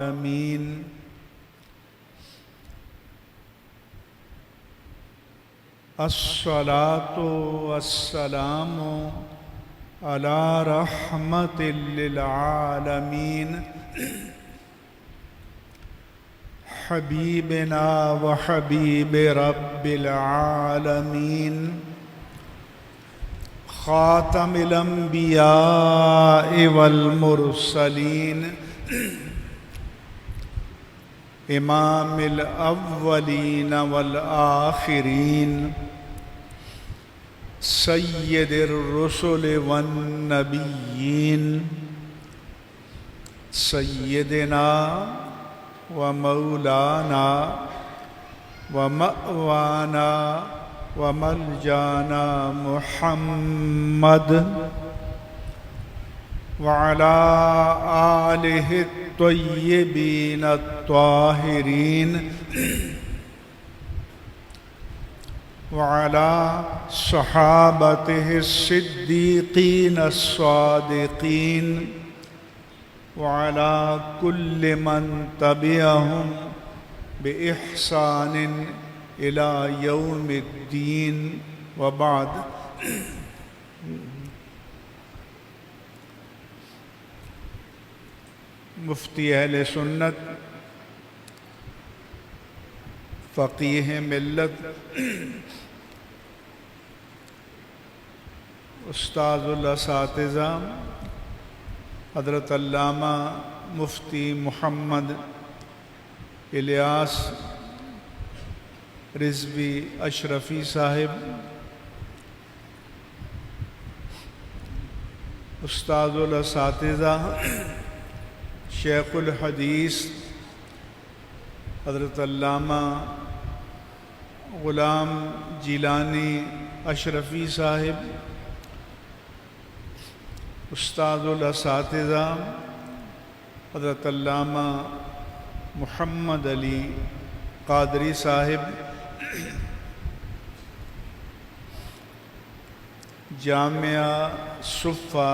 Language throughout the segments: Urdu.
آمين. الصلاة والسلام على رحمة للعالمين حبيبنا وحبيب رب العالمين خاتم الأنبياء والمرسلين امام الاولین والآخرین سید الرسل والنبیین سیدنا ومولانا ومأوانا وملجانا محمد وعلى آلہ الطیبین الطاہرین وعلى صحابته الصدیقین الصادقین وعلى كل من تبعهم بإحسان إلى يوم الدين وبعد. مفتی اہل سنت فقیہ ملت استاذ الاساتذہ حضرت علامہ مفتی محمد الیاس رضوی اشرفی صاحب، استاذ الاساتذہ شیخ الحدیث حضرت علامہ غلام جیلانی اشرفی صاحب، استاذ الاساتذہ حضرت علامہ محمد علی قادری صاحب، جامعہ صفہ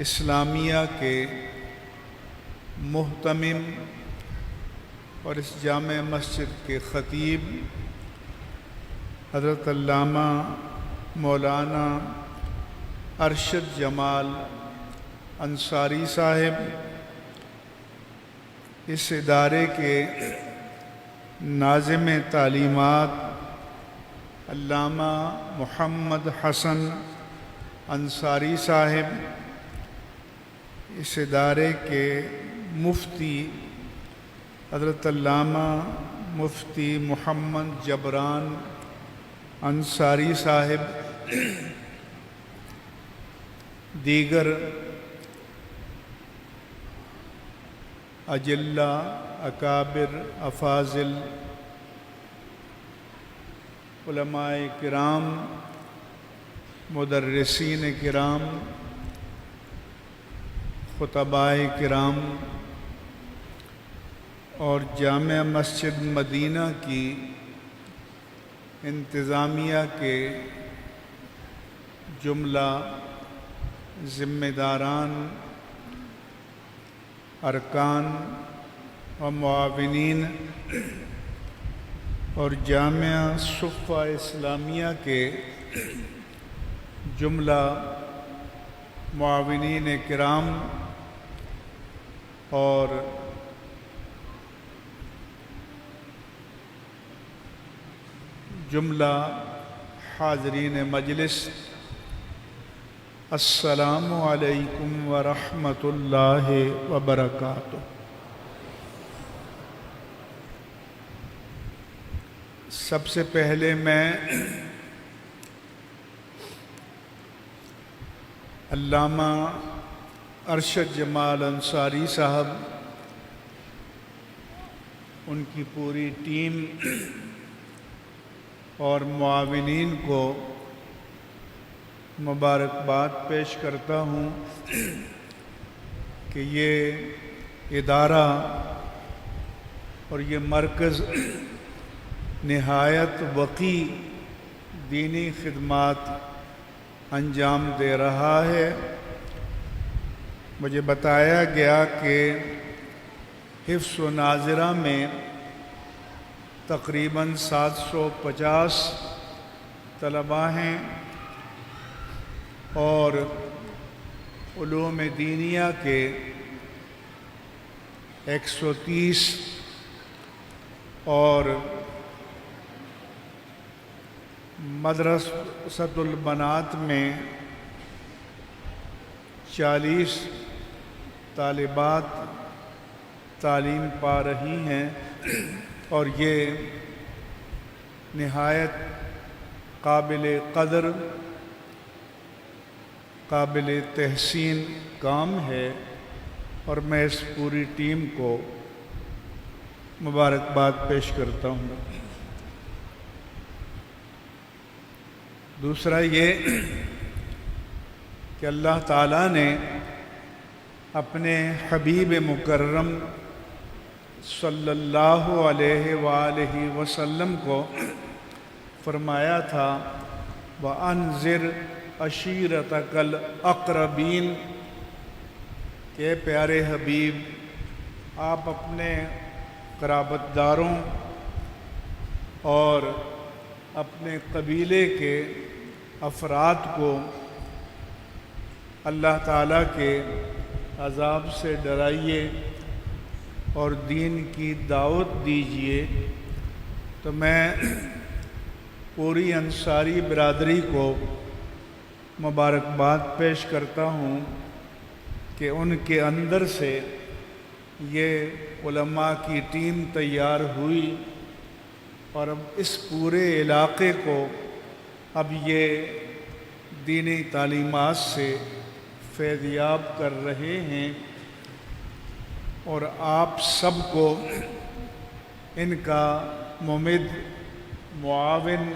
اسلامیہ کے محتمم اور اس جامع مسجد کے خطیب حضرت علامہ مولانا ارشد جمال انصاری صاحب، اس ادارے کے ناظم تعلیمات علامہ محمد حسن انصاری صاحب، اس ادارے کے مفتی حضرت علامہ مفتی محمد جبران انصاری صاحب، دیگر اجلہ اکابر افاضل علماء کرام، مدرسین کرام، خطباء کرام اور جامع مسجد مدینہ کی انتظامیہ کے جملہ ذمہ داران، ارکان و معاونین اور جامعہ صفہ اسلامیہ کے جملہ معاونین کرام اور جملہ حاضرین مجلس، السلام علیکم ورحمۃ اللہ وبرکاتہ۔ سب سے پہلے میں علامہ ارشد جمال انصاری صاحب، ان کی پوری ٹیم اور معاونین کو مبارکباد پیش کرتا ہوں کہ یہ ادارہ اور یہ مرکز نہایت وقی دینی خدمات انجام دے رہا ہے۔ مجھے بتایا گیا کہ حفظ و ناظرہ میں تقریباً 750 طلباء ہیں اور علوم دینیہ کے 130 اور مدرسۃ البنات میں 40 طالبات تعلیم پا رہی ہیں، اور یہ نہایت قابل قدر، قابل تحسین کام ہے، اور میں اس پوری ٹیم کو مبارکباد پیش کرتا ہوں۔ دوسرا یہ کہ اللہ تعالیٰ نے اپنے حبیب مکرم صلی اللہ علیہ وآلہ وسلم کو فرمایا تھا وَأَنذِرْ عَشِيرَتَكَ الْأَقْرَبِينَ کہ پیارے حبیب، آپ اپنے قرابت داروں اور اپنے قبیلے کے افراد کو اللہ تعالیٰ کے عذاب سے ڈرائیے اور دین کی دعوت دیجیے۔ تو میں پوری انصاری برادری کو مبارکباد پیش کرتا ہوں کہ ان کے اندر سے یہ علماء کی ٹیم تیار ہوئی، اور اب اس پورے علاقے کو اب یہ دینی تعلیمات سے فیضیاب کر رہے ہیں، اور آپ سب کو ان کا ممد، معاون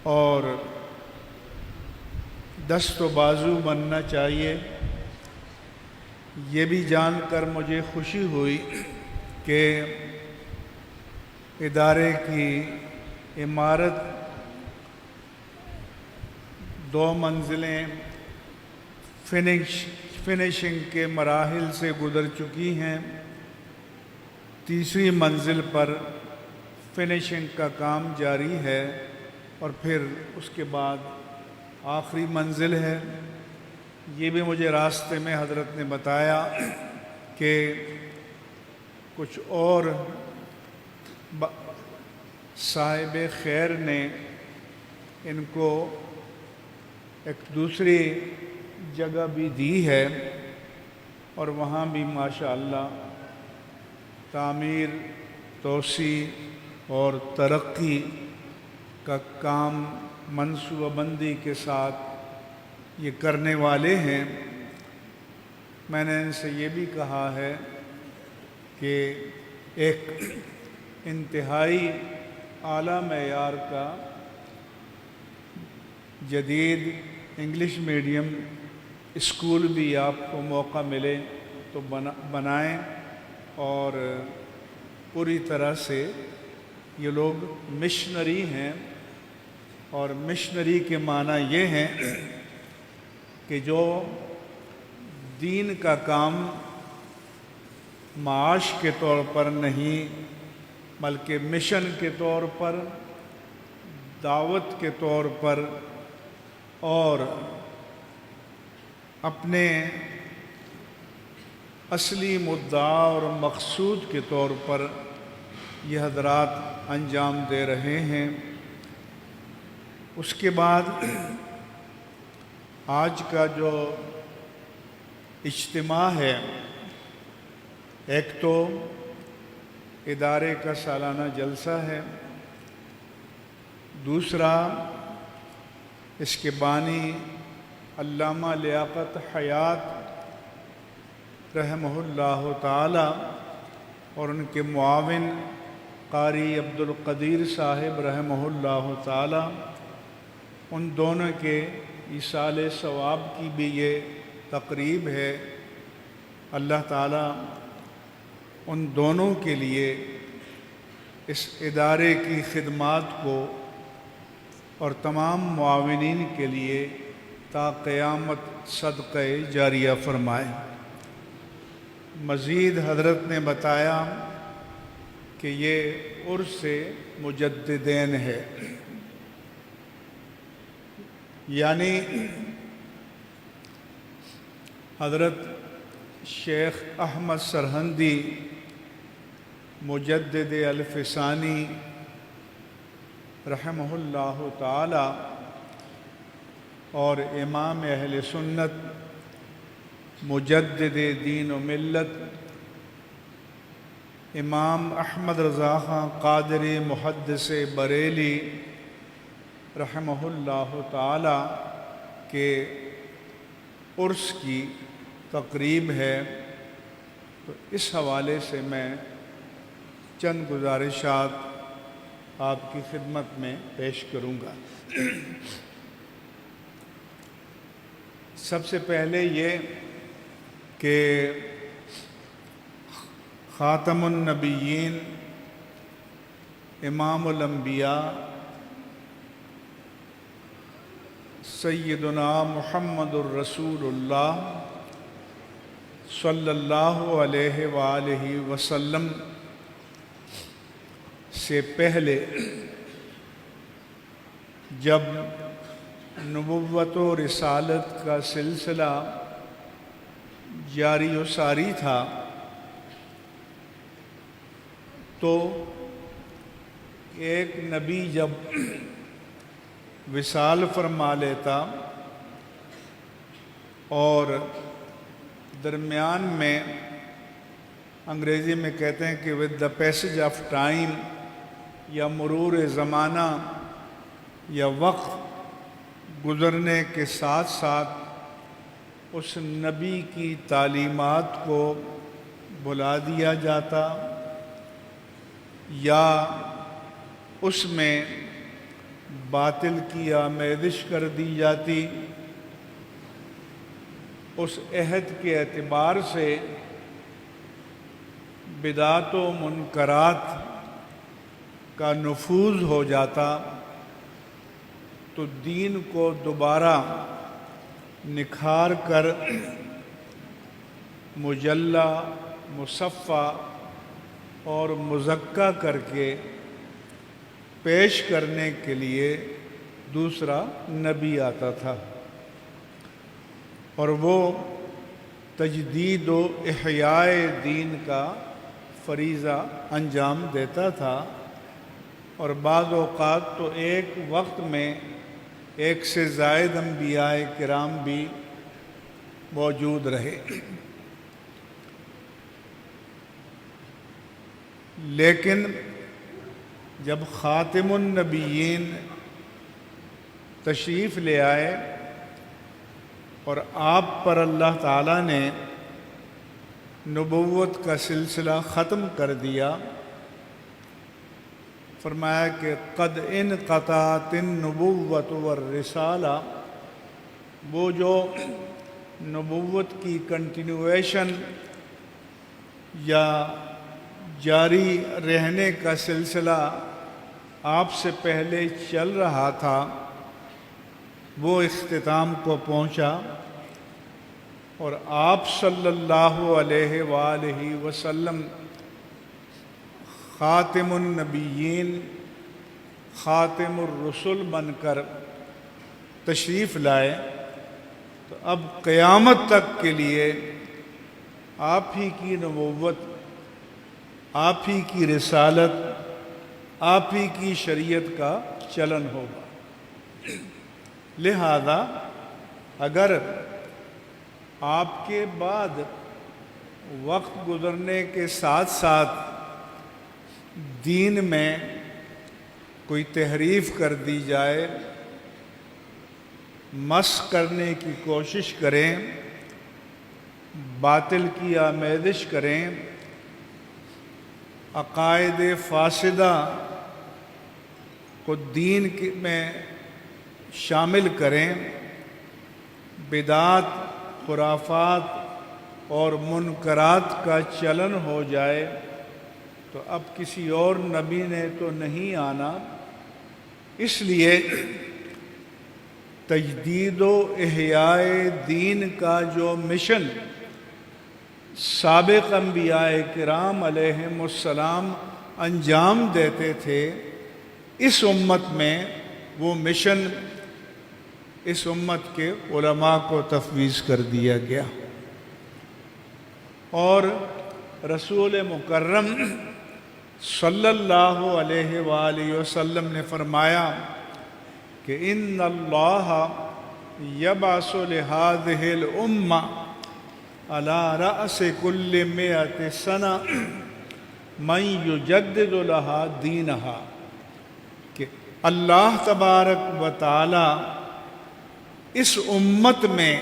اور دست و بازو بننا چاہیے۔ یہ بھی جان کر مجھے خوشی ہوئی کہ ادارے کی عمارت 2 منزلیں فنشنگ کے مراحل سے گزر چکی ہیں، تیسری منزل پر فنشنگ کا کام جاری ہے، اور پھر اس کے بعد آخری منزل ہے۔ یہ بھی مجھے راستے میں حضرت نے بتایا کہ کچھ اور صاحب خیر نے ان کو ایک دوسری جگہ بھی دی ہے، اور وہاں بھی ماشاءاللہ تعمیر، توسیع اور ترقی کا کام منصوبہ بندی کے ساتھ یہ کرنے والے ہیں۔ میں نے ان سے یہ بھی کہا ہے کہ ایک انتہائی اعلیٰ معیار کا جدید انگلش میڈیم اسکول بھی آپ کو موقع ملے تو بنائیں، اور پوری طرح سے یہ لوگ مشنری ہیں، اور مشنری کے معنی یہ ہیں کہ جو دین کا کام معاش کے طور پر نہیں بلکہ مشن کے طور پر، دعوت کے طور پر، اور اپنے اصلی مدعا اور مقصود کے طور پر یہ حضرات انجام دے رہے ہیں۔ اس کے بعد آج کا جو اجتماع ہے، ایک تو ادارے کا سالانہ جلسہ ہے، دوسرا اس کے بانی علامہ لیاقت حیات رحمہ اللہ تعالی اور ان کے معاون قاری عبدالقدیر صاحب رحمہ اللہ تعالی، ان دونوں کے ایصال ثواب کی بھی یہ تقریب ہے۔ اللہ تعالیٰ ان دونوں کے لیے اس ادارے کی خدمات کو اور تمام معاونین کے لیے تا قیامت صدقہ جاریہ فرمائے۔ مزید حضرت نے بتایا کہ یہ عرس مجددین ہے، یعنی حضرت شیخ احمد سرہندی مجدد الف ثانی رحمہ اللہ تعالی اور امام اہل سنت مجدد دین و ملت امام احمد رضا خان قادری محدث بریلی رحمہ اللہ تعالی کے عرس کی تقریب ہے، تو اس حوالے سے میں چند گزارشات آپ کی خدمت میں پیش کروں گا۔ سب سے پہلے یہ کہ خاتم النبیین امام الانبیاء سیدنا محمد الرسول اللہ صلی اللہ علیہ وآلہ وسلم سے پہلے جب نبوت و رسالت کا سلسلہ جاری و ساری تھا تو ایک نبی جب وصال فرما لیتا اور درمیان میں انگریزی میں کہتے ہیں کہ with the passage of time یا مرور زمانہ یا وقت گزرنے کے ساتھ ساتھ اس نبی کی تعلیمات کو بھلا دیا جاتا یا اس میں باطل کی آمیزش کر دی جاتی۔ اس عہد کے اعتبار سے بدعات و منکرات کا نفوذ ہو جاتا تو دین کو دوبارہ نکھار کر مجلہ مصفہ اور مزکہ کر کے پیش کرنے کے لیے دوسرا نبی آتا تھا، اور وہ تجدید و احیاء دین کا فریضہ انجام دیتا تھا، اور بعض اوقات تو ایک وقت میں ایک سے زائد انبیاء کرام بھی موجود رہے۔ لیکن جب خاتم النبیین تشریف لے آئے اور آپ پر اللہ تعالیٰ نے نبوت کا سلسلہ ختم کر دیا، فرمایا کہ قد انقطعت النبوۃ والرسالہ، وہ جو نبوت کی کنٹینویشن یا جاری رہنے کا سلسلہ آپ سے پہلے چل رہا تھا وہ اختتام کو پہنچا، اور آپ صلی اللہ علیہ وآلہ وسلم خاتم النبیین خاتم الرسل بن کر تشریف لائے، تو اب قیامت تک کے لیے آپ ہی کی نبوت، آپ ہی کی رسالت، آپ ہی کی شریعت کا چلن ہوگا۔ لہذا اگر آپ کے بعد وقت گزرنے کے ساتھ ساتھ دین میں کوئی تحریف کر دی جائے، مسخ کرنے کی کوشش کریں، باطل کی آمیزش کریں، عقائد فاسدہ کو دین میں شامل کریں، بدعات، خرافات اور منکرات کا چلن ہو جائے، تو اب کسی اور نبی نے تو نہیں آنا، اس لیے تجدید و احیاء دین کا جو مشن سابق انبیاء کرام علیہم السلام انجام دیتے تھے، اس امت میں وہ مشن اس امت کے علماء کو تفویض کر دیا گیا، اور رسول مکرم صلی اللہ علیہ وآلہ وسلم نے فرمایا کہ ان اللہ یبعث لہذہ الامہ علی رأس کل مئۃ سنہ من یجدد لہا دینہا، کہ اللہ تبارک و تعالی اس امت میں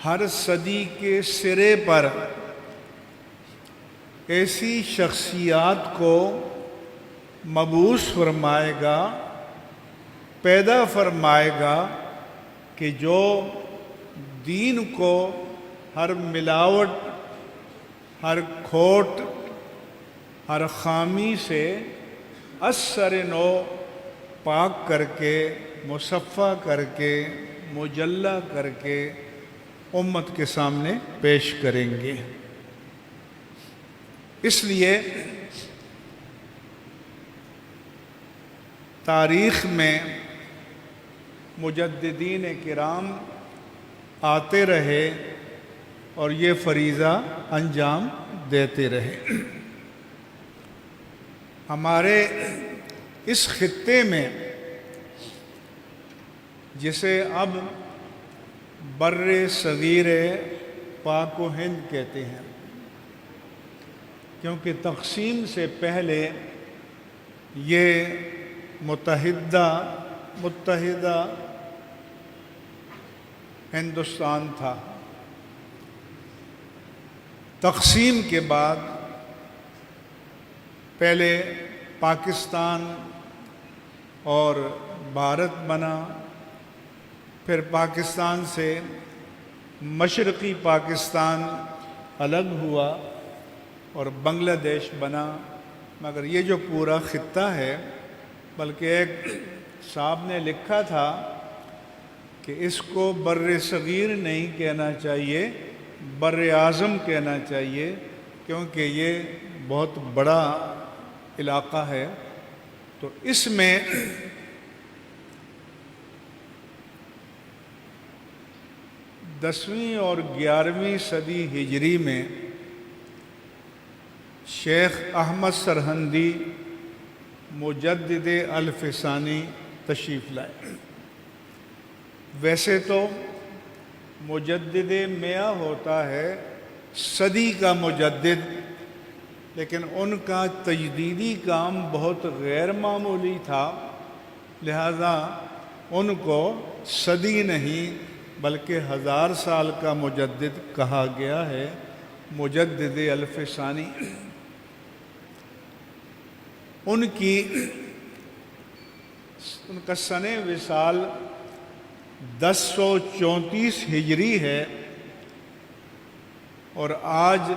ہر صدی کے سرے پر ایسی شخصیات کو مبعوث فرمائے گا، پیدا فرمائے گا کہ جو دین کو ہر ملاوٹ، ہر کھوٹ، ہر خامی سے ازسر نو پاک کر کے، مصفح کر کے، مجلہ کر کے امت کے سامنے پیش کریں گے۔ اس لیے تاریخ میں مجددین کرام آتے رہے اور یہ فریضہ انجام دیتے رہے۔ ہمارے اس خطے میں، جسے اب بر صغیر پاک و ہند کہتے ہیں، کیونکہ تقسیم سے پہلے یہ متحدہ ہندوستان تھا۔ تقسیم کے بعد پہلے پاکستان اور بھارت بنا، پھر پاکستان سے مشرقی پاکستان الگ ہوا اور بنگلہ دیش بنا، مگر یہ جو پورا خطہ ہے، بلکہ ایک صاحب نے لکھا تھا کہ اس کو بر صغیر نہیں کہنا چاہیے، بر اعظم کہنا چاہیے، کیونکہ یہ بہت بڑا علاقہ ہے۔ تو اس میں دسویں اور 11ویں صدی ہجری میں شیخ احمد سرہندی مجدد الف ثانی تشریف لائے۔ ویسے تو مجدد میہ ہوتا ہے صدی کا مجدد، لیکن ان کا تجدیدی کام بہت غیر معمولی تھا، لہذا ان کو صدی نہیں بلکہ 1000 سال کا مجدد کہا گیا ہے، مجدد الف ثانی۔ ان کا سن وصال 1034 ہجری ہے، اور آج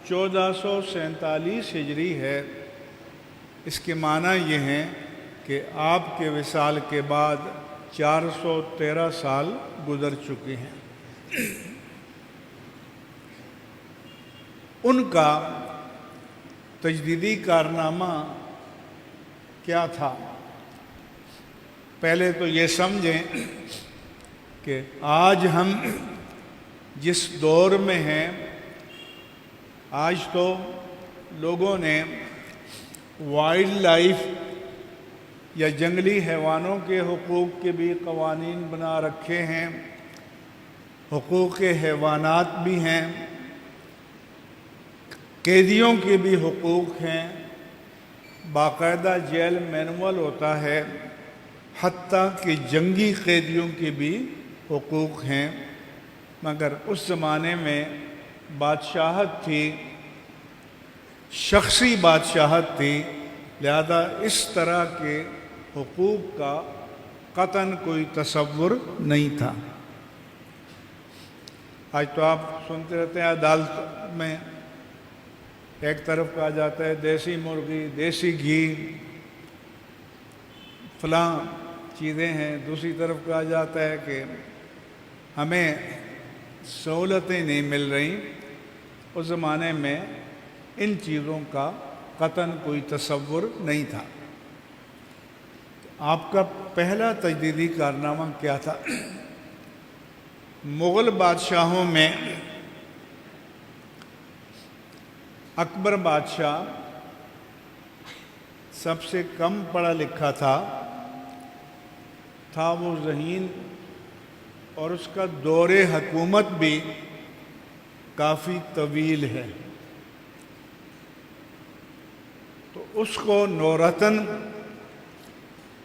1447 ہجری ہے۔ اس کے معنی یہ ہیں کہ آپ کے وصال کے بعد 413 سال گزر چکے ہیں۔ ان کا تجدیدی کارنامہ کیا تھا؟ پہلے تو یہ سمجھیں کہ آج ہم جس دور میں ہیں، آج تو لوگوں نے وائلڈ لائف یا جنگلی حیوانوں کے حقوق کے بھی قوانین بنا رکھے ہیں، حقوق حیوانات بھی ہیں، قیدیوں کے بھی حقوق ہیں، باقاعدہ جیل مینول ہوتا ہے، حتیٰ کہ جنگی قیدیوں کے بھی حقوق ہیں۔ مگر اس زمانے میں بادشاہت تھی، شخصی بادشاہت تھی، لہذا اس طرح کے حقوق کا قطعاً کوئی تصور نہیں تھا۔ آج تو آپ سنتے رہتے ہیں عدالت میں ایک طرف کہا جاتا ہے دیسی مرغی، دیسی گھی، فلاں چیزیں ہیں، دوسری طرف کہا جاتا ہے کہ ہمیں سہولتیں نہیں مل رہی، اس زمانے میں ان چیزوں کا قطعاً کوئی تصور نہیں تھا۔ آپ کا پہلا تجدیدی کارنامہ کیا تھا؟ مغل بادشاہوں میں اکبر بادشاہ سب سے کم پڑھا لکھا تھا وہ ذہین، اور اس کا دور حکومت بھی کافی طویل ہے۔ تو اس کو نورتن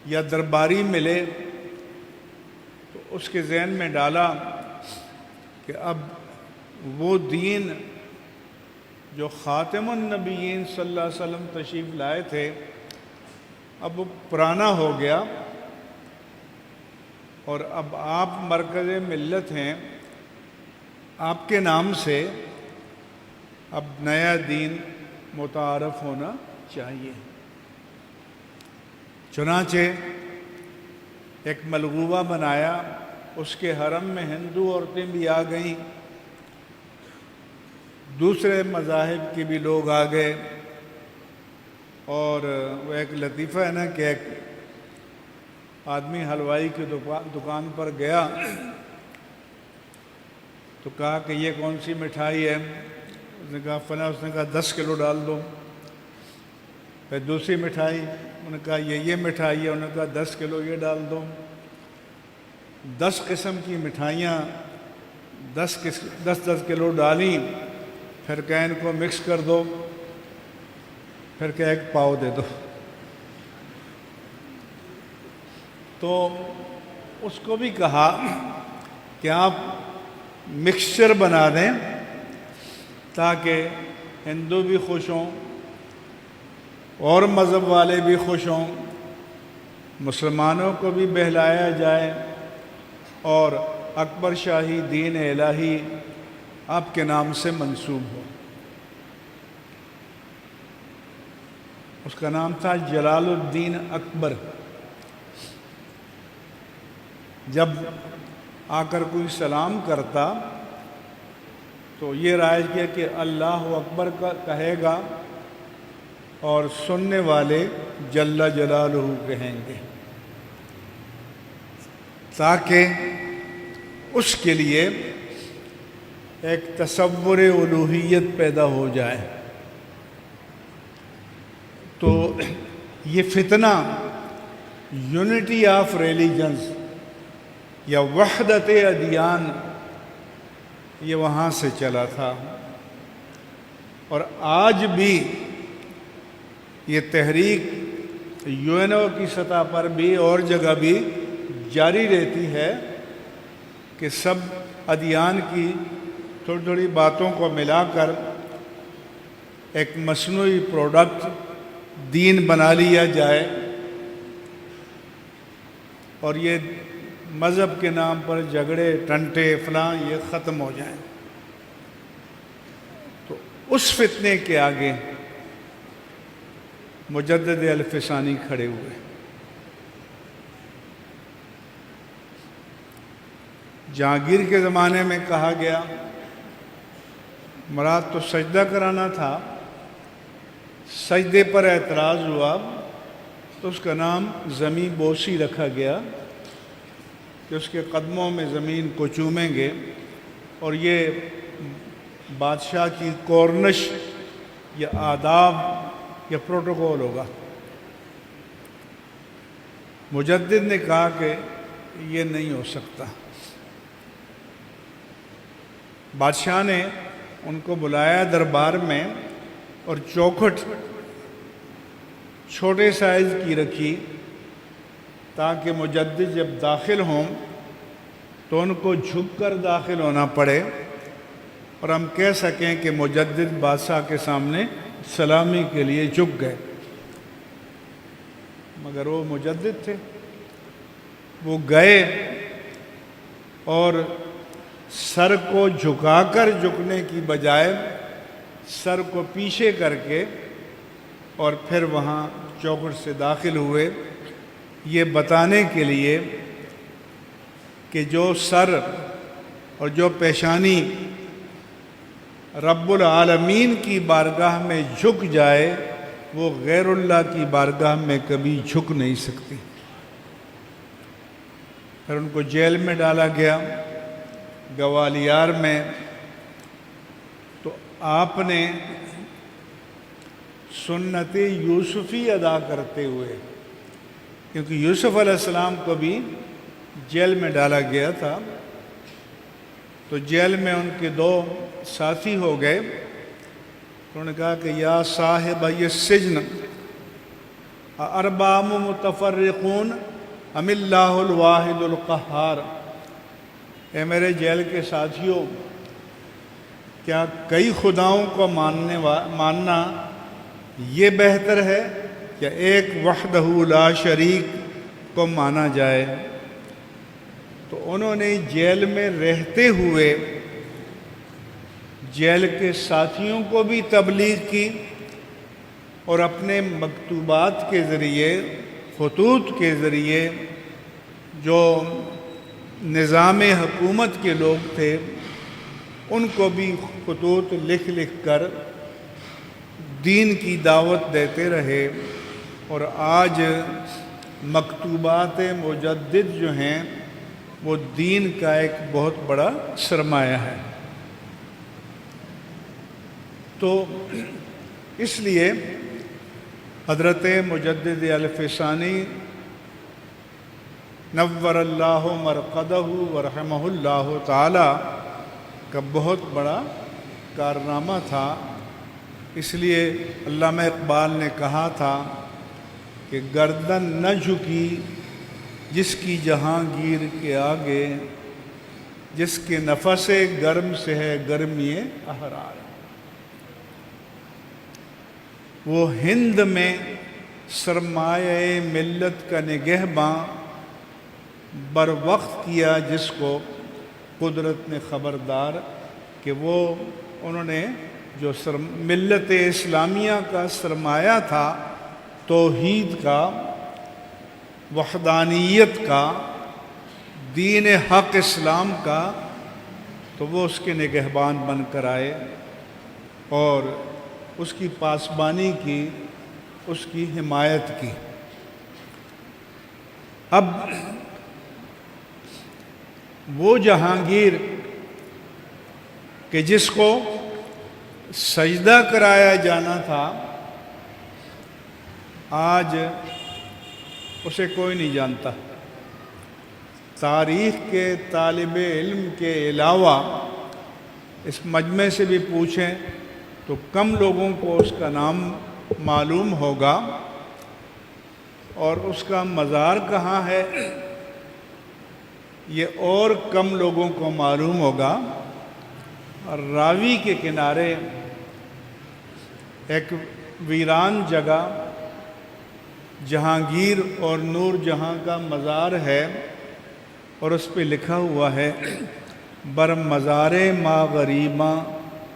یا درباری ملے تو اس کے ذہن میں ڈالا کہ اب وہ دین جو خاتم النبیین صلی اللہ علیہ وسلم تشریف لائے تھے اب وہ پرانا ہو گیا، اور اب آپ مرکز ملت ہیں، آپ کے نام سے اب نیا دین متعارف ہونا چاہیے۔ چنانچہ ایک ملغوبہ بنایا، اس کے حرم میں ہندو عورتیں بھی آ گئیں، دوسرے مذاہب کے بھی لوگ آ گئے، اور وہ ایک لطیفہ ہے نا کہ ایک آدمی حلوائی کی دکان پر گیا تو کہا کہ یہ کون سی مٹھائی ہے؟ اس نے کہا فلاں، اس نے کہا 10 کلو ڈال دو۔ پھر دوسری مٹھائی، انہوں نے کہا یہ مٹھائی ہے، انہوں نے کہا 10 کلو یہ ڈال دو۔ 10 قسم کی مٹھائیاں 10 کلو ڈالیں، پھر کہا ان کو مکس کر دو، پھر کہا ایک پاؤ دے دو۔ تو اس کو بھی کہا کہ آپ مکسچر بنا دیں تاکہ ہندو بھی خوش ہوں اور مذہب والے بھی خوش ہوں، مسلمانوں کو بھی بہلایا جائے اور اکبر شاہی دین الہی آپ کے نام سے منسوب ہو۔ اس کا نام تھا جلال الدین اکبر۔ جب آ کر کوئی سلام کرتا تو یہ رائج کیا کہ اللہ اکبر کہے گا اور سننے والے جل جلالہ کہیں گے، تاکہ اس کے لیے ایک تصور الوہیت پیدا ہو جائے۔ تو یہ فتنہ یونٹی آف ریلیجنز یا وحدت ادیان یہ وہاں سے چلا تھا، اور آج بھی یہ تحریک UN کی سطح پر بھی اور جگہ بھی جاری رہتی ہے کہ سب ادیان کی تھوڑی تھوڑی باتوں کو ملا کر ایک مصنوعی پروڈکٹ دین بنا لیا جائے، اور یہ مذہب کے نام پر جھگڑے ٹنٹے فلاں یہ ختم ہو جائیں۔ تو اس فتنے کے آگے مجدد الفسانی کھڑے ہوئے۔ جہانگیر کے زمانے میں کہا گیا مراد تو سجدہ کرانا تھا، سجدے پر اعتراض ہوا تو اس کا نام زمیں بوسی رکھا گیا کہ اس کے قدموں میں زمین کو چومیں گے، اور یہ بادشاہ کی کورنش یا آداب یا پروٹوکول ہوگا۔ مجدد نے کہا کہ یہ نہیں ہو سکتا۔ بادشاہ نے ان کو بلایا دربار میں اور چوکھٹ چھوٹے سائز کی رکھی تاکہ مجدد جب داخل ہوں تو ان کو جھک کر داخل ہونا پڑے اور ہم کہہ سکیں کہ مجدد بادشاہ کے سامنے سلامی کے لیے جھک گئے، مگر وہ مجدد تھے۔ وہ گئے اور سر کو جھکا کر جھکنے کی بجائے سر کو پیچھے کر کے اور پھر وہاں چوکھٹ سے داخل ہوئے، یہ بتانے کے لیے کہ جو سر اور جو پیشانی رب العالمین کی بارگاہ میں جھک جائے وہ غیر اللہ کی بارگاہ میں کبھی جھک نہیں سکتی۔ پھر ان کو جیل میں ڈالا گیا گوالیار میں، تو آپ نے سنت یوسفی ادا کرتے ہوئے، کیونکہ یوسف علیہ السلام کو بھی جیل میں ڈالا گیا تھا، تو جیل میں ان کے دو ساتھی ہو گئے، انہوں نے کہا کہ یا صاحب السجن ارباب متفرقون ام اللہ الواحد القہار، اے میرے جیل کے ساتھیوں، کیا کئی خداؤں کو ماننا یہ بہتر ہے کہ ایک وحدہ لا شریک کو مانا جائے؟ تو انہوں نے جیل میں رہتے ہوئے جیل کے ساتھیوں کو بھی تبلیغ کی، اور اپنے مکتوبات کے ذریعے، خطوط کے ذریعے جو نظام حکومت کے لوگ تھے ان کو بھی خطوط لکھ لکھ کر دین کی دعوت دیتے رہے، اور آج مکتوبات مجدد جو ہیں وہ دین کا ایک بہت بڑا سرمایہ ہے۔ تو اس لیے حضرت مجدد الفسانی نور اللہ مرقدہ ورحمہ اللہ تعالی کا بہت بڑا کارنامہ تھا۔ اس لیے علامہ اقبال نے کہا تھا کہ گردن نہ جھکی جس کی جہانگیر کے آگے، جس کے نفس گرم سے ہے گرمی احرار۔ وہ ہند میں سرمایہ ملت کا نگہباں بر وقت کیا جس کو قدرت نے خبردار، کہ وہ انہوں نے جو ملت اسلامیہ کا سرمایہ تھا، توحید کا، وحدانیت کا، دین حق اسلام کا، تو وہ اس کے نگہبان بن کر آئے اور اس کی پاسبانی کی، اس کی حمایت کی۔ اب وہ جہانگیر کہ جس کو سجدہ کرایا جانا تھا، آج اسے کوئی نہیں جانتا۔ تاریخ کے طالب علم کے علاوہ اس مجمع سے بھی پوچھیں تو کم لوگوں کو اس کا نام معلوم ہوگا، اور اس کا مزار کہاں ہے یہ اور کم لوگوں کو معلوم ہوگا۔ اور راوی کے کنارے ایک ویران جگہ جہانگیر اور نور جہاں کا مزار ہے، اور اس پہ لکھا ہوا ہے بر مزار ما غریباں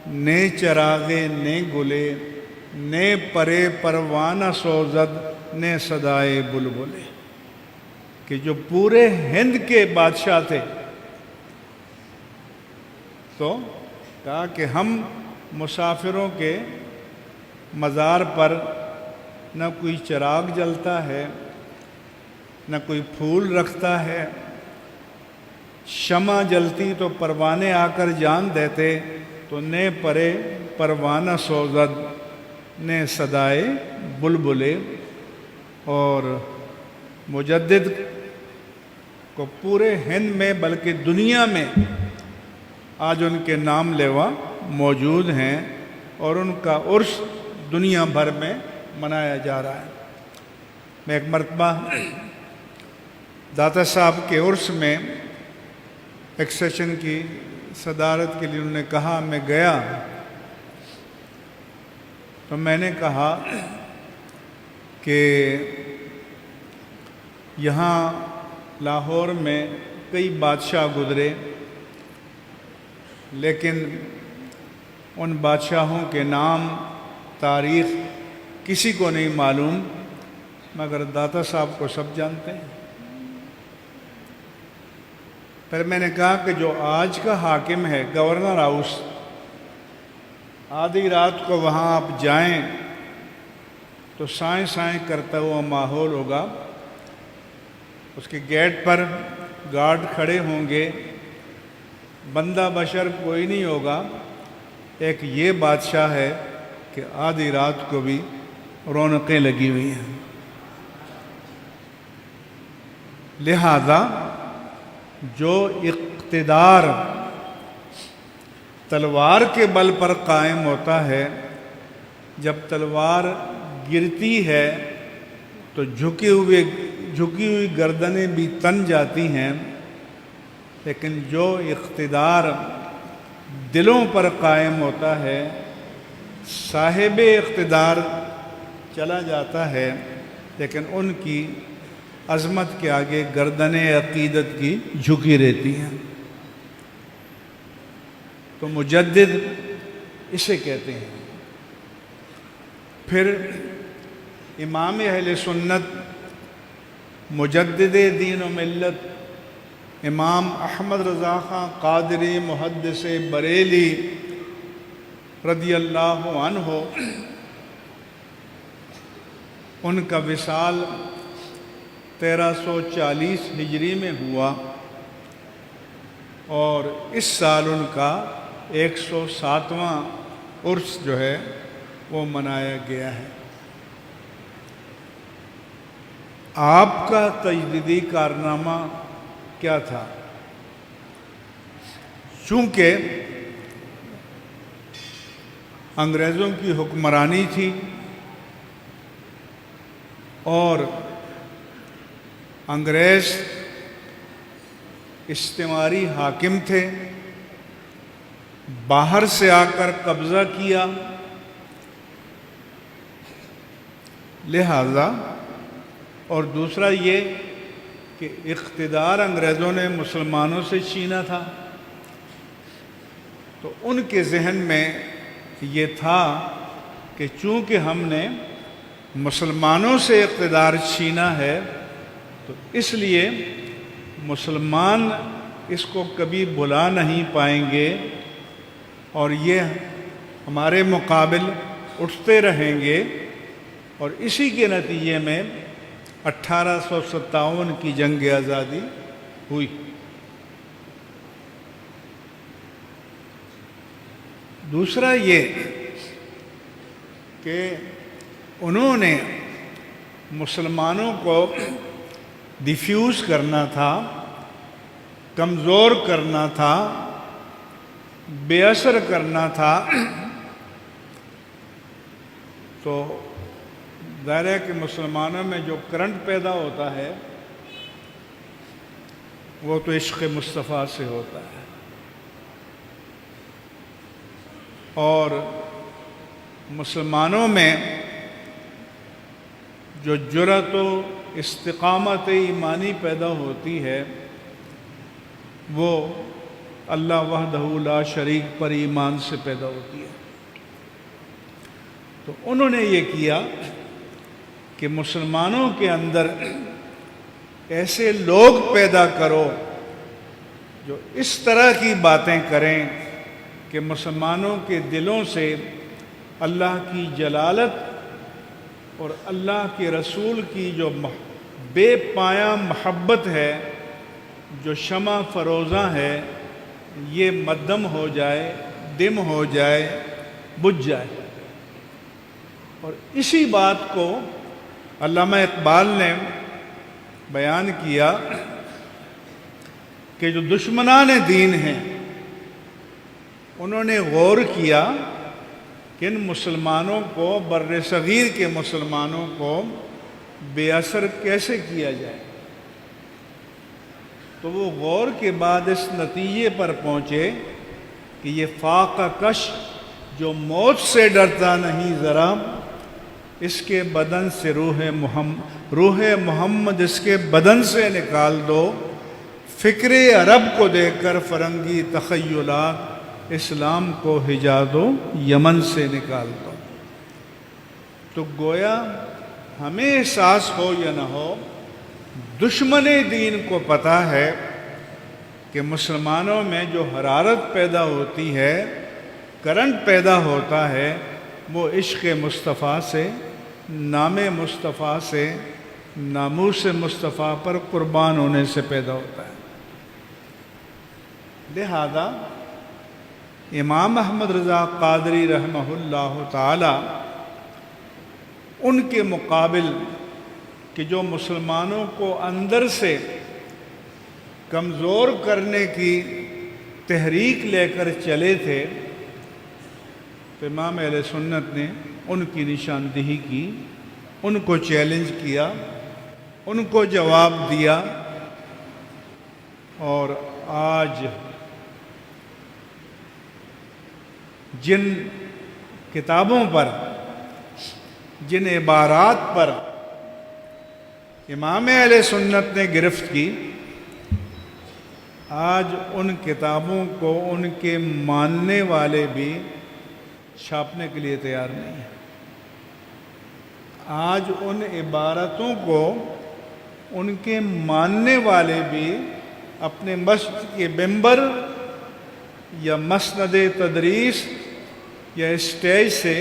نے چراغے نے گلے، نے پرے پروانہ سوزد نے صدائے بلبلے، کہ جو پورے ہند کے بادشاہ تھے، تو کہا کہ ہم مسافروں کے مزار پر نہ کوئی چراغ جلتا ہے، نہ کوئی پھول رکھتا ہے، شمع جلتی تو پروانے آ کر جان دیتے، تو نے پرے پروانہ سوزد نے صدائے بلبلے۔ اور مجدد کو پورے ہند میں بلکہ دنیا میں آج ان کے نام لیوا موجود ہیں، اور ان کا عرس دنیا بھر میں منایا جا رہا ہے۔ میں ایک مرتبہ داتا صاحب کے عرس میں ایک سیشن کی صدارت کے لیے انہوں نے کہا، میں گیا تو میں نے کہا کہ یہاں لاہور میں کئی بادشاہ گزرے، لیکن ان بادشاہوں کے نام، تاریخ کسی کو نہیں معلوم، مگر داتا صاحب کو سب جانتے ہیں۔ پھر میں نے کہا کہ جو آج کا حاکم ہے گورنر ہاؤس، آدھی رات کو وہاں آپ جائیں تو سائیں سائیں کرتا ہوا ماحول ہوگا، اس کے گیٹ پر گارڈ کھڑے ہوں گے، بندہ بشر کوئی نہیں ہوگا، ایک یہ بادشاہ ہے کہ آدھی رات کو بھی رونقیں لگی ہوئی ہیں۔ لہذا جو اقتدار تلوار کے بل پر قائم ہوتا ہے، جب تلوار گرتی ہے تو جھکی ہوئی گردنیں بھی تن جاتی ہیں، لیکن جو اقتدار دلوں پر قائم ہوتا ہے، صاحب اقتدار چلا جاتا ہے لیکن ان کی عظمت کے آگے گردنیں عقیدت کی جھکی رہتی ہیں۔ تو مجدد اسے کہتے ہیں۔ پھر امام اہل سنت مجدد دین و ملت امام احمد رضا خان قادری محدث بریلی رضی اللہ عنہ، ان کا وصال 1340 ہجری میں ہوا اور اس سال ان کا 107واں عرس جو ہے وہ منایا گیا ہے۔ آپ کا تجدیدی کارنامہ کیا تھا؟ چونکہ انگریزوں کی حکمرانی تھی اور انگریز استعماری حاکم تھے، باہر سے آ کر قبضہ کیا، لہذا اور دوسرا یہ کہ اقتدار انگریزوں نے مسلمانوں سے چھینا تھا، تو ان کے ذہن میں یہ تھا کہ چونکہ ہم نے مسلمانوں سے اقتدار چھینا ہے تو اس لیے مسلمان اس کو کبھی بھلا نہیں پائیں گے اور یہ ہمارے مقابل اٹھتے رہیں گے، اور اسی کے نتیجے میں 1857 کی جنگ آزادی ہوئی۔ دوسرا یہ کہ انہوں نے مسلمانوں کو ڈیفیوز کرنا تھا، کمزور کرنا تھا، بے اثر کرنا تھا، تو ظاہر ہے کہ مسلمانوں میں جو کرنٹ پیدا ہوتا ہے وہ تو عشق مصطفیٰ سے ہوتا ہے، اور مسلمانوں میں جو جرأت و استقامت ایمانی پیدا ہوتی ہے وہ اللہ وحدہ لا شریک پر ایمان سے پیدا ہوتی ہے۔ تو انہوں نے یہ کیا کہ مسلمانوں کے اندر ایسے لوگ پیدا کرو جو اس طرح کی باتیں کریں کہ مسلمانوں کے دلوں سے اللہ کی جلالت اور اللہ کے رسول کی جو بے پایاں محبت ہے، جو شمع فروزاں ہے، یہ مدھم ہو جائے، دم ہو جائے، بجھ جائے۔ اور اسی بات کو علامہ اقبال نے بیان کیا کہ جو دشمنان دین ہیں انہوں نے غور کیا کہ ان مسلمانوں کو، بر صغیر کے مسلمانوں کو بے اثر کیسے کیا جائے، تو وہ غور کے بعد اس نتیجے پر پہنچے کہ یہ فاقہ کش جو موت سے ڈرتا نہیں ذرا، اس کے بدن سے روح محمد اس کے بدن سے نکال دو، فکر عرب کو دیکھ کر فرنگی تخیلات، اسلام کو حجاز و یمن سے نکال دو۔ تو گویا ہمیں احساس ہو یا نہ ہو، دشمن دین کو پتہ ہے کہ مسلمانوں میں جو حرارت پیدا ہوتی ہے کرنٹ پیدا ہوتا ہے وہ عشق مصطفیٰ سے، نام مصطفیٰ سے، ناموس مصطفیٰ پر قربان ہونے سے پیدا ہوتا ہے۔ لہذا امام احمد رضا قادری رحمہ اللہ تعالی ان کے مقابل کہ جو مسلمانوں کو اندر سے کمزور کرنے کی تحریک لے کر چلے تھے، تو امام اہل سنت نے ان کی نشاندہی کی، ان کو چیلنج کیا، ان کو جواب دیا، اور آج جن کتابوں پر، جن عبارات پر امام اہل سنت نے گرفت کی، آج ان کتابوں کو ان کے ماننے والے بھی چھاپنے کے لیے تیار نہیں ہیں۔ آج ان عبارتوں کو ان کے ماننے والے بھی اپنے مسجد کے ممبر یا مسند تدریس یا اسٹیج سے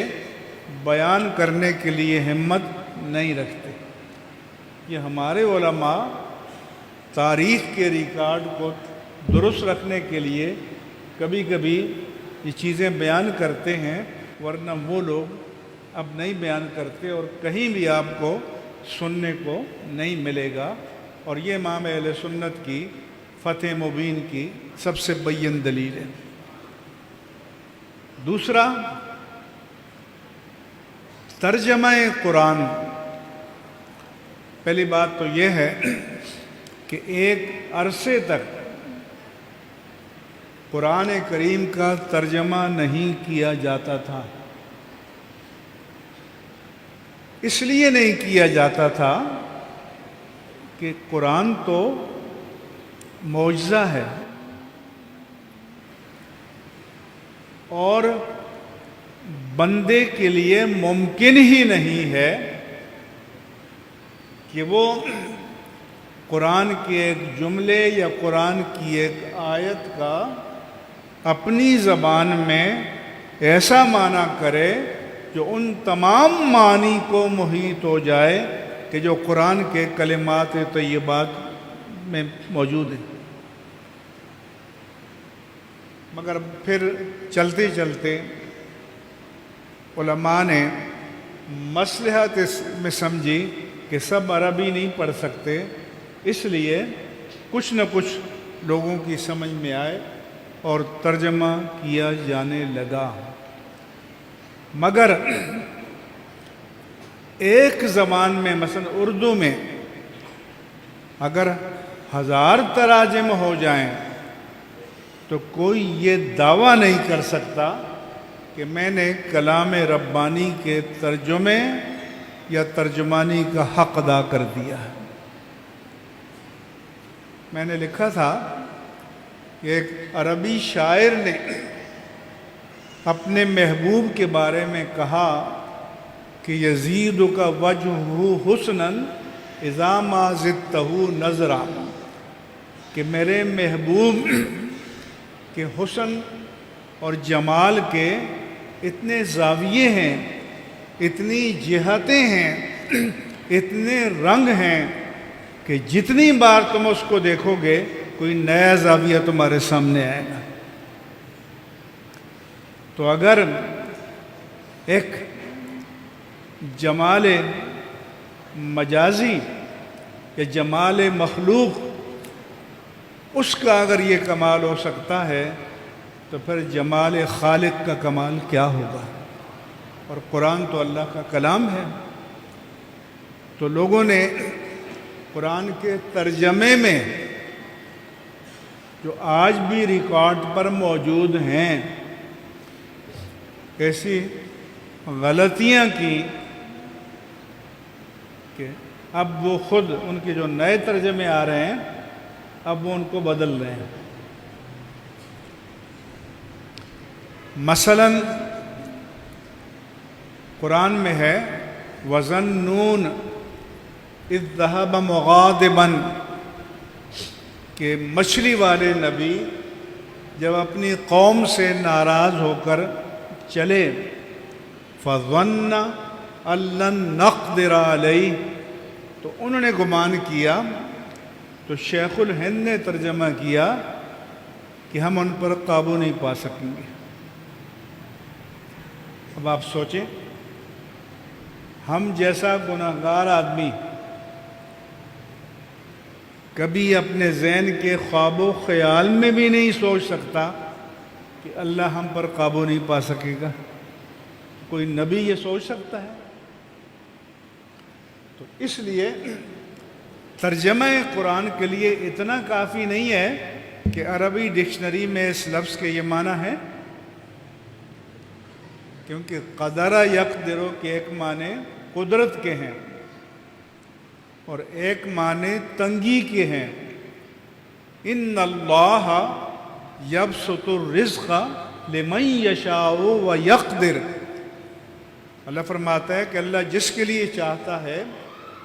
بیان کرنے کے لیے ہمت نہیں رکھتے۔ یہ ہمارے علماء تاریخ کے ریکارڈ کو درست رکھنے کے لیے کبھی کبھی یہ چیزیں بیان کرتے ہیں، ورنہ وہ لوگ اب نہیں بیان کرتے، اور کہیں بھی آپ کو سننے کو نہیں ملے گا۔ اور یہ امام اہل سنت کی فتح مبین کی سب سے بین دلیل ہے۔ دوسرا، ترجمہ قرآن۔ پہلی بات تو یہ ہے کہ ایک عرصے تک قرآن کریم کا ترجمہ نہیں کیا جاتا تھا۔ اس لیے نہیں کیا جاتا تھا کہ قرآن تو معجزہ ہے، اور بندے کے لیے ممکن ہی نہیں ہے کہ وہ قرآن کے ایک جملے یا قرآن کی ایک آیت کا اپنی زبان میں ایسا معنی کرے جو ان تمام معنی کو محیط ہو جائے کہ جو قرآن کے کلمات طیبات میں موجود ہیں۔ مگر پھر چلتے چلتے علماء نے مصلحت اس میں سمجھی کہ سب عربی نہیں پڑھ سکتے، اس لیے کچھ نہ کچھ لوگوں کی سمجھ میں آئے اور ترجمہ کیا جانے لگا۔ مگر ایک زبان میں، مثلا اردو میں اگر 1000 تراجم ہو جائیں تو کوئی یہ دعویٰ نہیں کر سکتا کہ میں نے کلام ربانی کے ترجمے یا ترجمانی کا حق ادا کر دیا ہے۔ میں نے لکھا تھا کہ ایک عربی شاعر نے اپنے محبوب کے بارے میں کہا کہ یزید کا وجہ حسناً اذا ما زدتہ نظرا، کہ میرے محبوب کے حسن اور جمال کے اتنے زاویے ہیں، اتنی جہتیں ہیں، اتنے رنگ ہیں کہ جتنی بار تم اس کو دیکھو گے کوئی نیا زاویہ تمہارے سامنے آئے گا۔ تو اگر ایک جمال مجازی یا جمال مخلوق اس کا اگر یہ کمال ہو سکتا ہے تو پھر جمال خالق کا کمال کیا ہوگا؟ اور قرآن تو اللہ کا کلام ہے۔ تو لوگوں نے قرآن کے ترجمے میں جو آج بھی ریکارڈ پر موجود ہیں ایسی غلطیاں کی کہ اب وہ خود ان کے جو نئے ترجمے آ رہے ہیں اب وہ ان کو بدل رہے ہیں۔ مثلا قرآن میں ہے وَظَنُّونَ اذ ذَهَبَ مُغَاضِبًا، کہ مچھلی والے نبی جب اپنی قوم سے ناراض ہو کر چلے فظن ان لن نقدر علیہ، تو انہوں نے گمان کیا، تو شیخ الہند نے ترجمہ کیا کہ ہم ان پر قابو نہیں پا سکیں گے۔ اب آپ سوچیں، ہم جیسا گناہگار آدمی کبھی اپنے ذہن کے خواب و خیال میں بھی نہیں سوچ سکتا کہ اللہ ہم پر قابو نہیں پا سکے گا۔ کوئی نبی یہ سوچ سکتا ہے؟ تو اس لیے ترجمہ قرآن کے لیے اتنا کافی نہیں ہے کہ عربی ڈکشنری میں اس لفظ کے یہ معنی ہے، کیونکہ قدر یقدر کے ایک معنی قدرت کے ہیں اور ایک معنی تنگی کے ہیں۔ ان اللہ یبسط الرزق لمن یشاء ویقدر، اللہ فرماتا ہے کہ اللہ جس کے لیے چاہتا ہے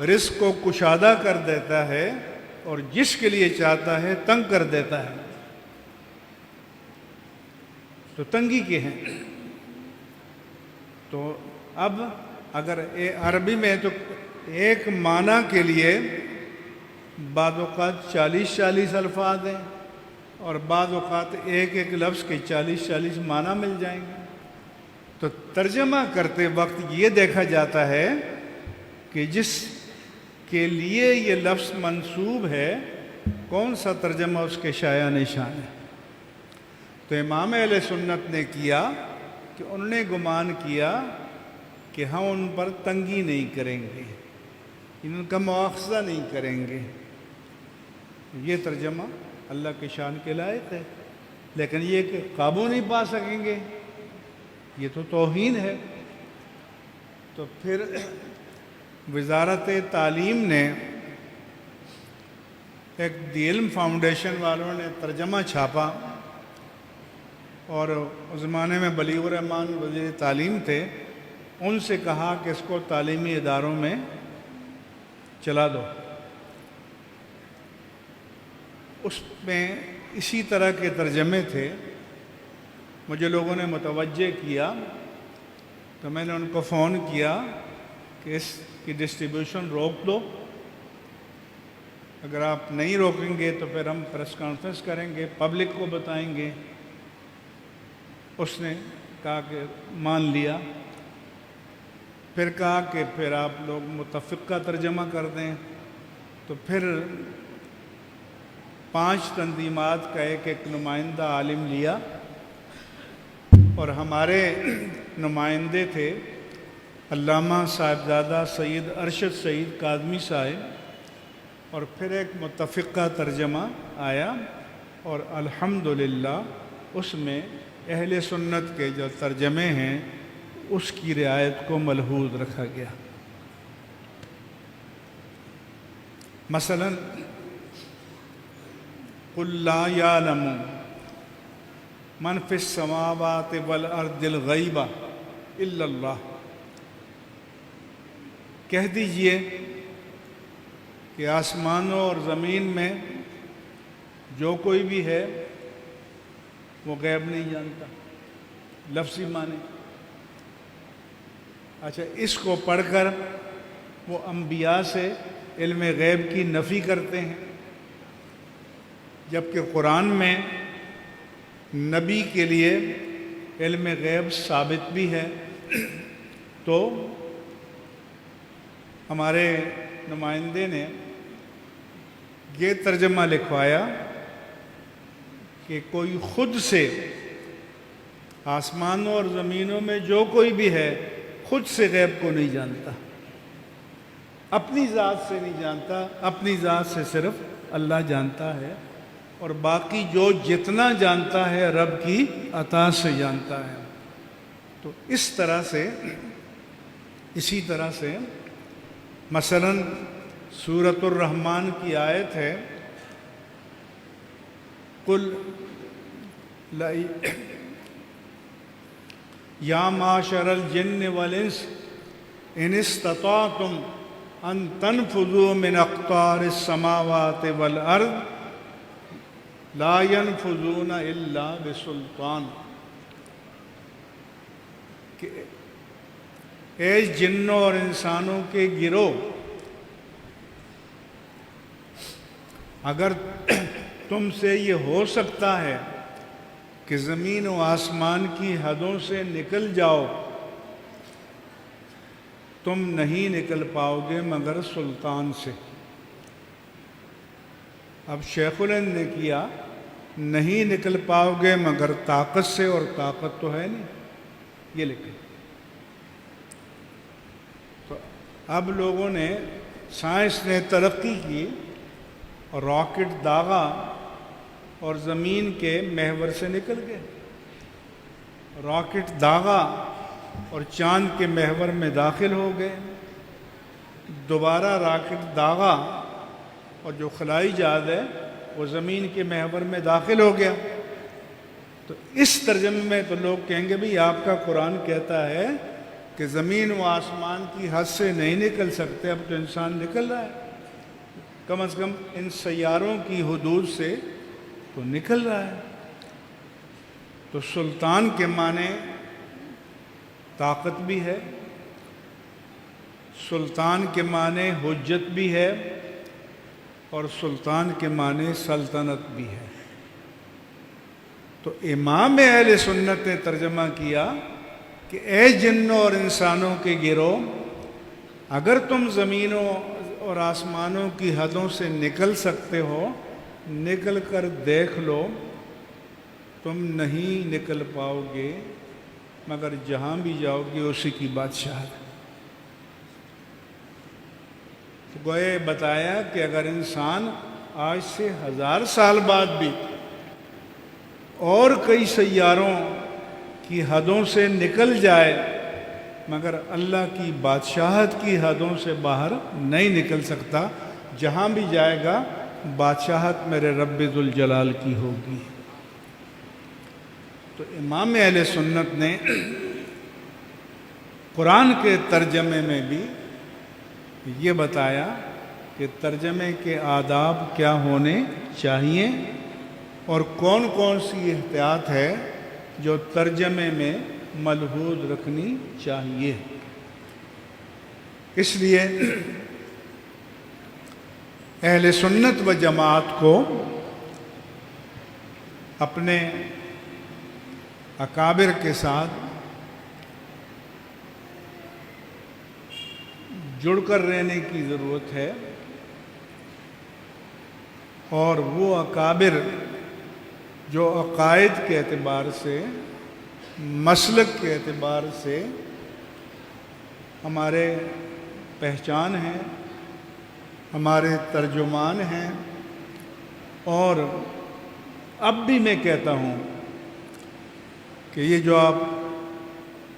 رزق کو کشادہ کر دیتا ہے اور جس کے لیے چاہتا ہے تنگ کر دیتا ہے۔ تو تنگی کے ہیں۔ تو اب اگر عربی میں تو ایک معنی کے لیے بعض اوقات 40 الفاظ ہیں اور بعض اوقات ایک لفظ کے 40 معنی مل جائیں گے۔ تو ترجمہ کرتے وقت یہ دیکھا جاتا ہے کہ جس کے لیے یہ لفظ منسوب ہے کون سا ترجمہ اس کے شایع نشان ہے۔ تو امام اہل سنت نے کیا کہ انہوں نے گمان کیا کہ ہم ان پر تنگی نہیں کریں گے، ان کا مواخذہ نہیں کریں گے۔ یہ ترجمہ اللہ کے شان کے لائق ہے، لیکن یہ کہ قابو نہیں پا سکیں گے یہ تو توہین ہے۔ تو پھر وزارت تعلیم نے ایک دی علم فاؤنڈیشن والوں نے ترجمہ چھاپا، اور اس زمانے میں بلیغ الرحمان وزیر تعلیم تھے، ان سے کہا کہ اس کو تعلیمی اداروں میں چلا دو۔ اس میں اسی طرح کے ترجمے تھے۔ مجھے لوگوں نے متوجہ کیا تو میں نے ان کو فون کیا کہ اس کی ڈسٹریبیوشن روک دو، اگر آپ نہیں روکیں گے تو پھر ہم پریس کانفرنس کریں گے، پبلک کو بتائیں گے۔ اس نے کہا کہ مان لیا۔ پھر کہا کہ پھر آپ لوگ متفق کا ترجمہ کر دیں۔ تو پھر 5 تنظیمات کا ایک نمائندہ عالم لیا، اور ہمارے نمائندے تھے علامہ صاحبزادہ سید ارشد سعید کاظمی صاحب، اور پھر ایک متفقہ ترجمہ آیا، اور الحمدللہ اس میں اہل سنت کے جو ترجمے ہیں اس کی رعایت کو ملحوظ رکھا گیا۔ مثلا قل لا یعلم من فی السماوات والارض الغیب الا اللہ، کہہ دیجئے کہ آسمانوں اور زمین میں جو کوئی بھی ہے وہ غیب نہیں جانتا، لفظی معنی۔ اچھا، اس کو پڑھ کر وہ انبیاء سے علم غیب کی نفی کرتے ہیں، جبکہ قرآن میں نبی کے لیے علم غیب ثابت بھی ہے۔ تو ہمارے نمائندے نے یہ ترجمہ لکھوایا کہ کوئی خود سے آسمانوں اور زمینوں میں جو کوئی بھی ہے خود سے غیب کو نہیں جانتا، اپنی ذات سے نہیں جانتا، اپنی ذات سے صرف اللہ جانتا ہے، اور باقی جو جتنا جانتا ہے رب کی عطا سے جانتا ہے۔ تو اس طرح سے، اسی طرح سے مثلا سورۃ الرحمن کی آیت ہے قل یا معشر الجن والانس ان استطعتم ان تنفذوا من اقطار السماوات والارض لا ينفذون الا بسلطان۔ کہ اے جنوں اور انسانوں کے گروہ، اگر تم سے یہ ہو سکتا ہے کہ زمین و آسمان کی حدوں سے نکل جاؤ، تم نہیں نکل پاؤ گے مگر سلطان سے۔ اب شیخ الہند نے کیا نہیں نکل پاؤ گے مگر طاقت سے، اور طاقت تو ہے نہیں، یہ لکھے۔ تو اب لوگوں نے، سائنس نے ترقی کی اور راکٹ داغا اور زمین کے محور سے نکل گئے، راکٹ داغا اور چاند کے محور میں داخل ہو گئے، دوبارہ راکٹ داغا اور جو خلائی جہاز ہے وہ زمین کے محور میں داخل ہو گیا۔ تو اس ترجمے میں تو لوگ کہیں گے بھی آپ کا قرآن کہتا ہے کہ زمین و آسمان کی حد سے نہیں نکل سکتے، اب تو انسان نکل رہا ہے، کم از کم ان سیاروں کی حدود سے تو نکل رہا ہے۔ تو سلطان کے معنی طاقت بھی ہے، سلطان کے معنی حجت بھی ہے، اور سلطان کے معنی سلطنت بھی ہے۔ تو امام اہل سنت نے ترجمہ کیا کہ اے جنوں اور انسانوں کے گروہ، اگر تم زمینوں اور آسمانوں کی حدوں سے نکل سکتے ہو، نکل کر دیکھ لو، تم نہیں نکل پاؤ گے مگر جہاں بھی جاؤ گے اسی کی بادشاہت۔ گوئے بتایا کہ اگر انسان آج سے 1000 سال بعد بھی اور کئی سیاروں کی حدوں سے نکل جائے مگر اللہ کی بادشاہت کی حدوں سے باہر نہیں نکل سکتا، جہاں بھی جائے گا بادشاہت میرے رب ذوالجلال کی ہوگی۔ تو امام اہل سنت نے قرآن کے ترجمے میں بھی یہ بتایا کہ ترجمے کے آداب کیا ہونے چاہیے اور کون کون سی احتیاط ہے جو ترجمے میں ملحوظ رکھنی چاہیے۔ اس لیے اہل سنت و جماعت کو اپنے اکابر کے ساتھ جڑ کر رہنے کی ضرورت ہے، اور وہ اکابر جو عقائد کے اعتبار سے، مسلک کے اعتبار سے ہمارے پہچان ہیں، ہمارے ترجمان ہیں، اور اب بھی میں کہتا ہوں کہ یہ جو آپ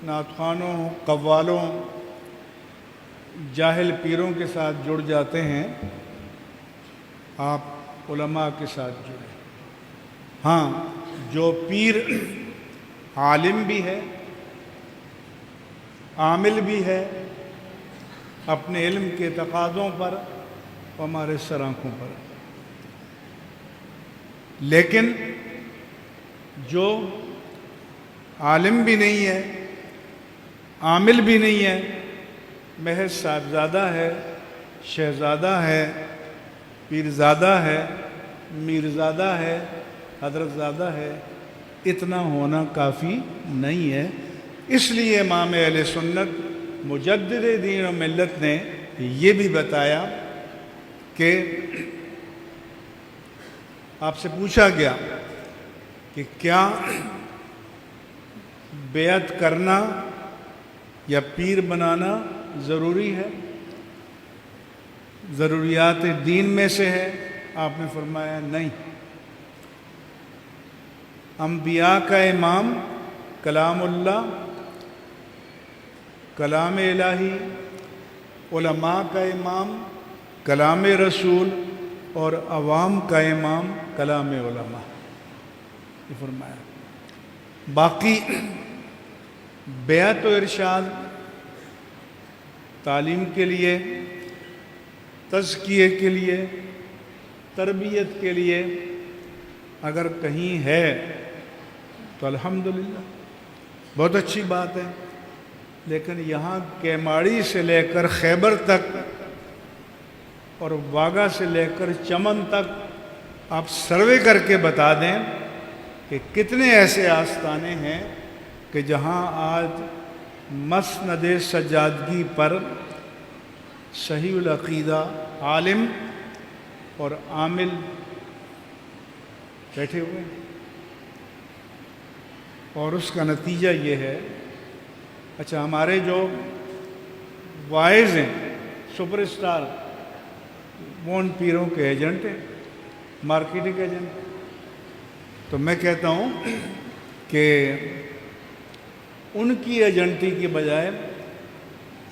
نعت خوانوں، قوالوں، جاہل پیروں کے ساتھ جڑ جاتے ہیں، آپ علماء کے ساتھ جڑیں۔ ہاں، جو پیر عالم بھی ہے، عامل بھی ہے اپنے علم کے تقاضوں پر، ہمارے سر آنکھوں پر، لیکن جو عالم بھی نہیں ہے، عامل بھی نہیں ہے، محض صاحبزادہ ہے، شہزادہ ہے، پیرزادہ ہے، میرزادہ ہے، حضرت زادہ ہے، اتنا ہونا کافی نہیں ہے۔ اس لیے امام اہل سنت مجدد دین و ملت نے یہ بھی بتایا کہ آپ سے پوچھا گیا کہ کیا بیعت کرنا یا پیر بنانا ضروری ہے، ضروریات دین میں سے ہے؟ آپ نے فرمایا نہیں، انبیاء کا امام کلام اللہ، کلام الہی، علماء کا امام کلام رسول، اور عوام کا امام کلام علماء، یہ فرمایا۔ باقی بیعت و ارشاد تعلیم کے لیے، تزکیے کے لیے، تربیت کے لیے اگر کہیں ہے تو الحمدللہ بہت اچھی بات ہے، لیکن یہاں کیماڑی سے لے کر خیبر تک اور واگا سے لے کر چمن تک آپ سروے کر کے بتا دیں کہ کتنے ایسے آستانے ہیں کہ جہاں آج مسند سجادگی پر صحیح العقیدہ عالم اور عامل بیٹھے ہوئے ہیں، اور اس کا نتیجہ یہ ہے۔ اچھا، ہمارے جو وائز ہیں، سپر اسٹار، وہ ان پیروں کے ایجنٹ ہیں، مارکیٹنگ ایجنٹ۔ تو میں کہتا ہوں کہ ان کی ایجنٹی کی بجائے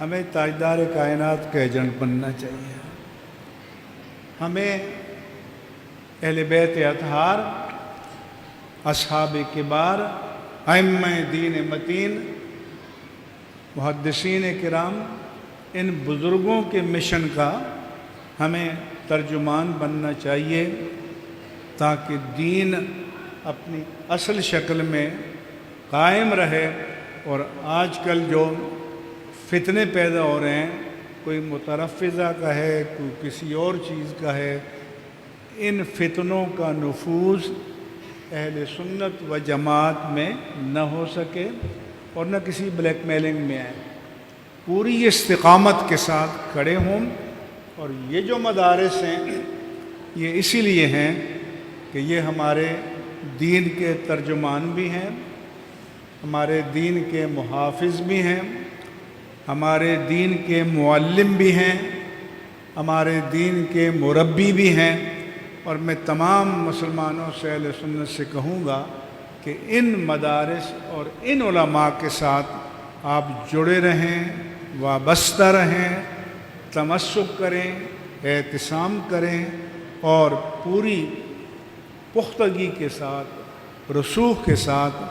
ہمیں تاجدار کائنات کا ایجنٹ بننا چاہیے۔ ہمیں اہل بیت اطہار، اصحاب کبار، ائمہ دین متین، محدثین کرام، ان بزرگوں کے مشن کا ہمیں ترجمان بننا چاہیے تاکہ دین اپنی اصل شکل میں قائم رہے۔ اور آج کل جو فتنے پیدا ہو رہے ہیں، کوئی مترفضہ کا ہے، کوئی کسی اور چیز کا ہے، ان فتنوں کا نفوذ اہل سنت و جماعت میں نہ ہو سکے اور نہ کسی بلیک میلنگ میں آئے۔ پوری استقامت کے ساتھ کھڑے ہوں۔ اور یہ جو مدارس ہیں یہ اسی لیے ہیں کہ یہ ہمارے دین کے ترجمان بھی ہیں، ہمارے دین کے محافظ بھی ہیں، ہمارے دین کے معلم بھی ہیں، ہمارے دین کے مربی بھی ہیں۔ اور میں تمام مسلمانوں سے، اہل سنت سے کہوں گا کہ ان مدارس اور ان علماء کے ساتھ آپ جڑے رہیں، وابستہ رہیں، تمسک کریں، اعتصام کریں اور پوری پختگی کے ساتھ، رسوخ کے ساتھ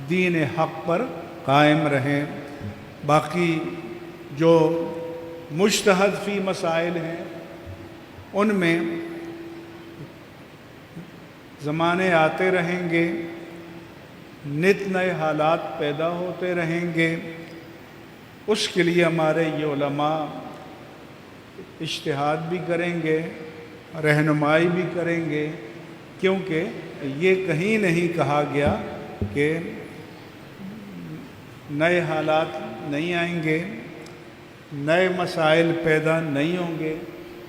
دین حق پر قائم رہیں۔ باقی جو مجتہد فی مسائل ہیں ان میں زمانے آتے رہیں گے، نت نئے حالات پیدا ہوتے رہیں گے۔ اس کے لیے ہمارے یہ علماء اجتہاد بھی کریں گے، رہنمائی بھی کریں گے، کیونکہ یہ کہیں نہیں کہا گیا کہ نئے حالات نہیں آئیں گے، نئے مسائل پیدا نہیں ہوں گے،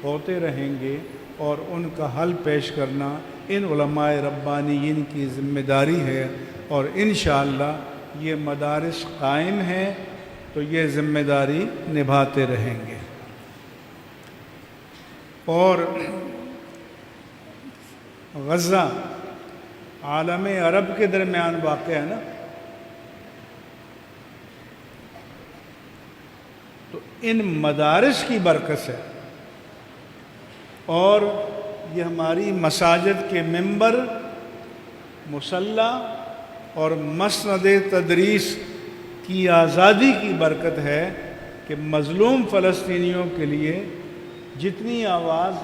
ہوتے رہیں گے، اور ان کا حل پیش کرنا ان علماء ربانیین کی ذمہ داری ہے۔ اور انشاءاللہ یہ مدارس قائم ہیں تو یہ ذمہ داری نبھاتے رہیں گے۔ اور غزہ عالم عرب کے درمیان واقع ہے نا، تو ان مدارس کی برکت سے اور یہ ہماری مساجد کے ممبر، مصلی اور مسند تدریس کی آزادی کی برکت ہے کہ مظلوم فلسطینیوں کے لیے جتنی آواز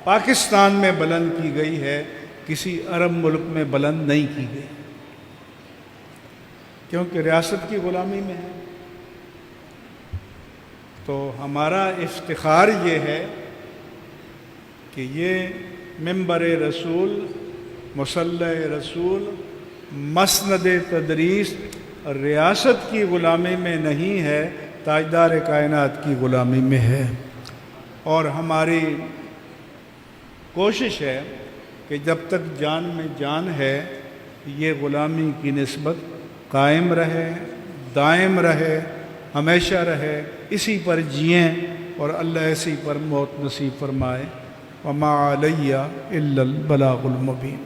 پاکستان میں بلند کی گئی ہے کسی عرب ملک میں بلند نہیں کی گئی، کیونکہ ریاست کی غلامی میں ہے۔ تو ہمارا افتخار یہ ہے کہ یہ منبر رسول، مصلی رسول، مسند تدریس ریاست کی غلامی میں نہیں ہے، تاجدار کائنات کی غلامی میں ہے۔ اور ہماری کوشش ہے کہ جب تک جان میں جان ہے یہ غلامی کی نسبت قائم رہے، دائم رہے، ہمیشہ رہے، اسی پر جئیں اور اللہ اسی پر موت نصیب فرمائے۔ وما علیہ الا البلاغ المبین۔